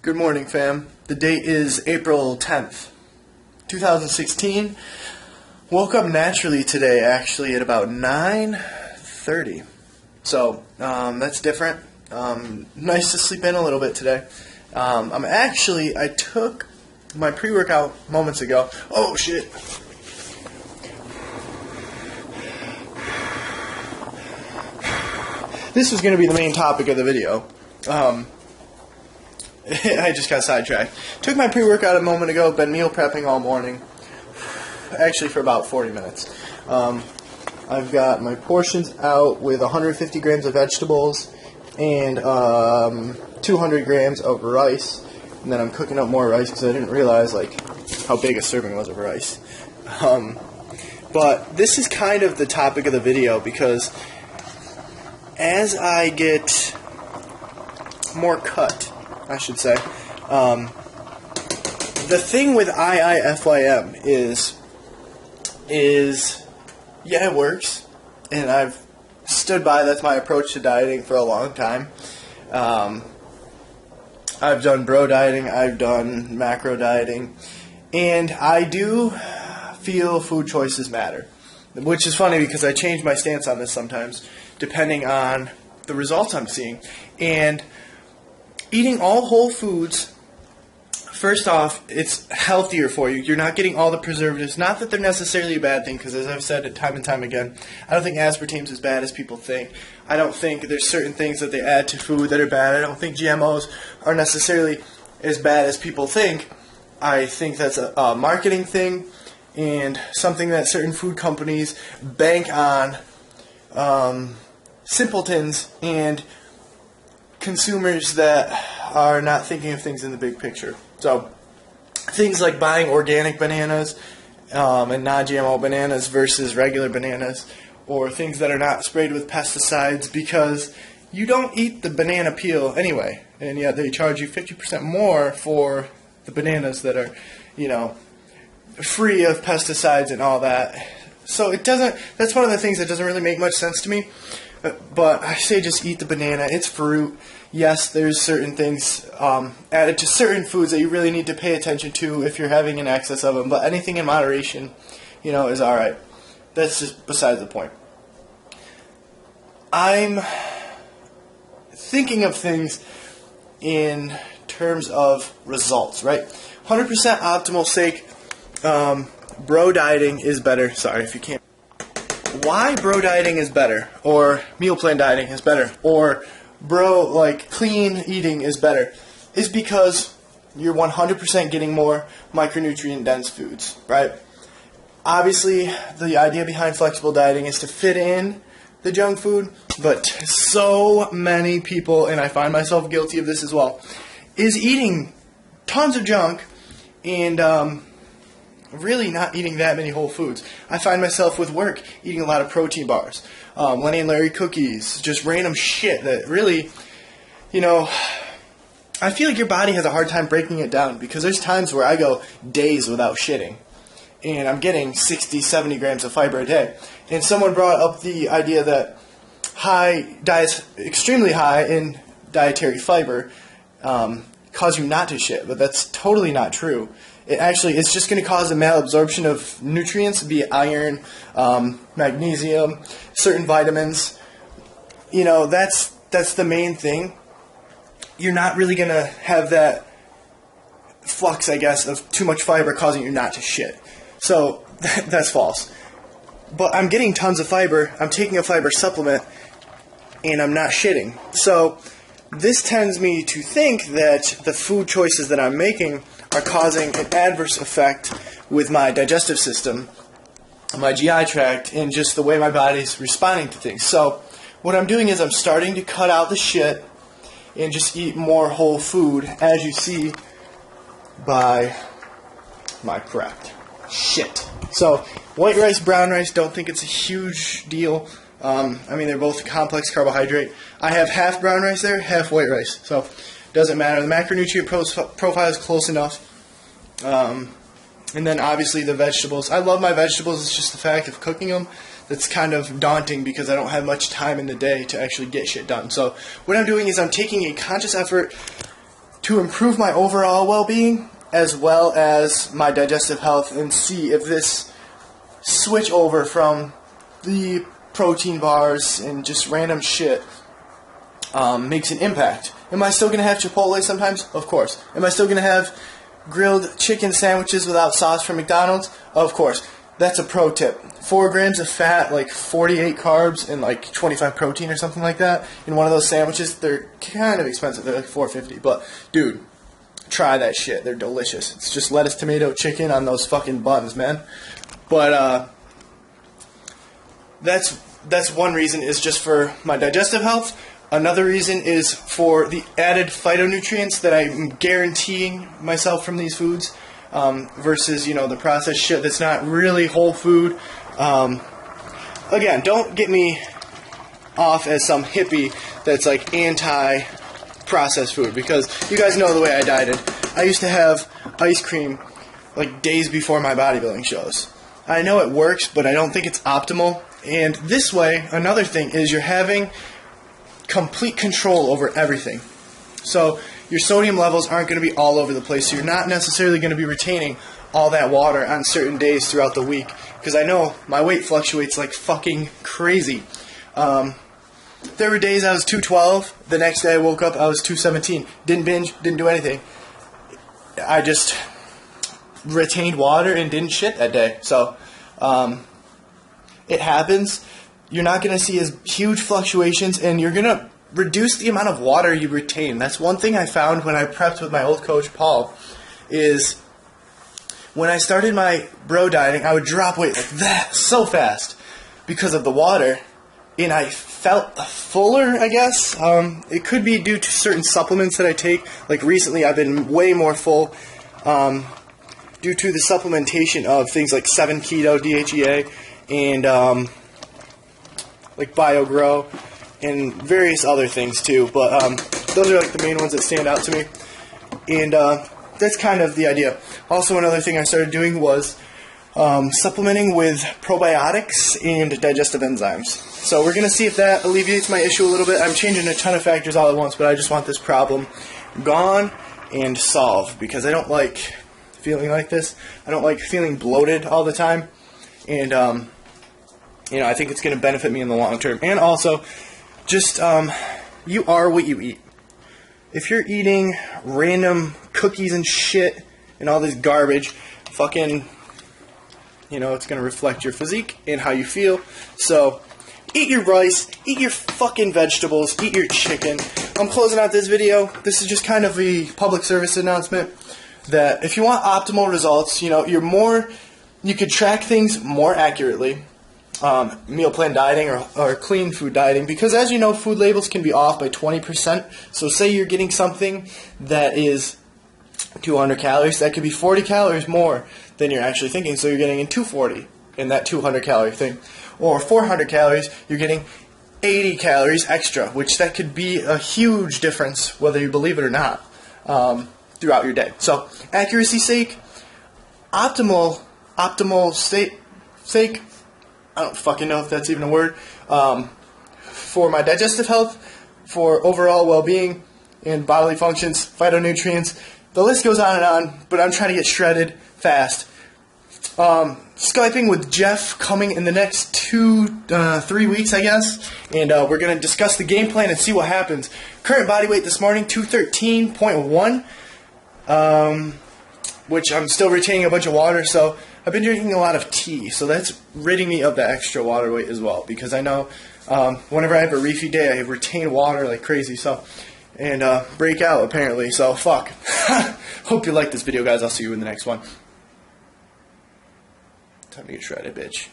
Good morning, fam. The date is April 10th, 2016. Woke up naturally today, actually, at about 9:30. So, that's different. Nice to sleep in a little bit today. I took my pre-workout moments ago. Oh, shit. This was going to be the main topic of the video. I just got sidetracked. Took my pre-workout a moment ago, been meal prepping all morning. Actually, for about 40 minutes. I've got my portions out with 150 grams of vegetables and 200 grams of rice. And then I'm cooking up more rice because I didn't realize how big a serving was of rice. But this is kind of the topic of the video because as I get more cut, I should say, the thing with IIFYM is yeah, it works, and I've stood by. That's my approach to dieting for a long time. I've done bro dieting, I've done macro dieting, and I do feel food choices matter, which is funny because I change my stance on this sometimes depending on the results I'm seeing. And eating all whole foods, first off, it's healthier for you. You're not getting all the preservatives. Not that they're necessarily a bad thing, because as I've said it time and time again, I don't think aspartame's as bad as people think. I don't think there's certain things that they add to food that are bad. I don't think GMOs are necessarily as bad as people think. I think that's a marketing thing and something that certain food companies bank on simpletons and consumers that are not thinking of things in the big picture. So things like buying organic bananas and non-GMO bananas versus regular bananas, or things that are not sprayed with pesticides, because you don't eat the banana peel anyway, and yet they charge you 50% more for the bananas that are, free of pesticides and all that. So that's one of the things that doesn't really make much sense to me. But I say just eat the banana. It's fruit. Yes, there's certain things added to certain foods that you really need to pay attention to if you're having an excess of them. But anything in moderation, is all right. That's just besides the point. I'm thinking of things in terms of results, right? 100% optimal sake, bro dieting is better. Sorry if you can't. Why bro dieting is better, or meal plan dieting is better, or clean eating is better, is because you're 100% getting more micronutrient dense foods, right? Obviously, the idea behind flexible dieting is to fit in the junk food, but so many people, and I find myself guilty of this as well, is eating tons of junk and really not eating that many whole foods. I find myself with work eating a lot of protein bars, Lenny and Larry cookies, just random shit that really, I feel like your body has a hard time breaking it down, because there's times where I go days without shitting, and I'm getting 60, 70 grams of fiber a day. And someone brought up the idea that diets extremely high in dietary fiber cause you not to shit, but that's totally not true. It's just going to cause a malabsorption of nutrients, be it iron, magnesium, certain vitamins. That's the main thing. You're not really going to have that flux, I guess, of too much fiber causing you not to shit. So that's false. But I'm getting tons of fiber, I'm taking a fiber supplement, and I'm not shitting. So this tends me to think that the food choices that I'm making are causing an adverse effect with my digestive system, my GI tract, and just the way my body's responding to things. So what I'm doing is I'm starting to cut out the shit and just eat more whole food, as you see by my correct shit. So white rice, brown rice, don't think it's a huge deal. They're both a complex carbohydrate. I have half brown rice there, half white rice. So doesn't matter. The macronutrient profile is close enough. And then obviously the vegetables. I love my vegetables. It's just the fact of cooking them that's kind of daunting, because I don't have much time in the day to actually get shit done. So what I'm doing is I'm taking a conscious effort to improve my overall well-being as well as my digestive health, and see if this switch over from the protein bars and just random shit makes an impact. Am I still going to have Chipotle sometimes? Of course. Am I still going to have grilled chicken sandwiches without sauce from McDonald's? Of course. That's a pro tip. 4 grams of fat, like 48 carbs, and like 25 protein or something like that in one of those sandwiches. They're kind of expensive. They're like $4.50. But, dude, try that shit. They're delicious. It's just lettuce, tomato, chicken on those fucking buns, man. But, that's one reason, is just for my digestive health. Another reason is for the added phytonutrients that I'm guaranteeing myself from these foods, versus, you know, the processed shit that's not really whole food. Again, don't get me off as some hippie that's like anti-processed food, because you guys know the way I dieted. I used to have ice cream like days before my bodybuilding shows. I know it works, but I don't think it's optimal. And this way, another thing is you're having complete control over everything. So your sodium levels aren't going to be all over the place. So you're not necessarily going to be retaining all that water on certain days throughout the week. Because I know my weight fluctuates like fucking crazy. There were days I was 212. The next day I woke up, I was 217. Didn't binge, didn't do anything. I just retained water and didn't shit that day. So it happens. You're not going to see as huge fluctuations, and you're going to reduce the amount of water you retain. That's one thing I found when I prepped with my old coach, Paul, is when I started my bro dieting, I would drop weight like that so fast because of the water, and I felt fuller, I guess. It could be due to certain supplements that I take. Like recently, I've been way more full due to the supplementation of things like 7-keto, DHEA, and like BioGrow, and various other things too. But those are like the main ones that stand out to me. And that's kind of the idea. Also, another thing I started doing was supplementing with probiotics and digestive enzymes. So we're going to see if that alleviates my issue a little bit. I'm changing a ton of factors all at once, but I just want this problem gone and solved, because I don't like feeling like this. I don't like feeling bloated all the time. And you know, I think it's going to benefit me in the long term. And also, just, you are what you eat. If you're eating random cookies and shit and all this garbage, fucking, you know, it's going to reflect your physique and how you feel. So, eat your rice, eat your fucking vegetables, eat your chicken. I'm closing out this video. This is just kind of a public service announcement that if you want optimal results, you know, you could track things more accurately. Meal plan dieting or clean food dieting, because as you know, food labels can be off by 20%. So say you're getting something that is 200 calories, that could be 40 calories more than you're actually thinking. So you're getting in 240 in that 200 calorie thing. Or 400 calories, you're getting 80 calories extra, which that could be a huge difference, whether you believe it or not, throughout your day. So accuracy's sake, optimal sake, I don't fucking know if that's even a word, for my digestive health, for overall well-being and bodily functions, phytonutrients. The list goes on and on, but I'm trying to get shredded fast. Skyping with Jeff coming in the next 3 weeks, I guess, and we're going to discuss the game plan and see what happens. Current body weight this morning, 213.1, which I'm still retaining a bunch of water, so I've been drinking a lot of tea, so that's ridding me of the extra water weight as well, because I know whenever I have a reefy day, I retain water like crazy, so, and break out apparently, so fuck. Hope you like this video, guys. I'll see you in the next one. Time to get shredded, bitch.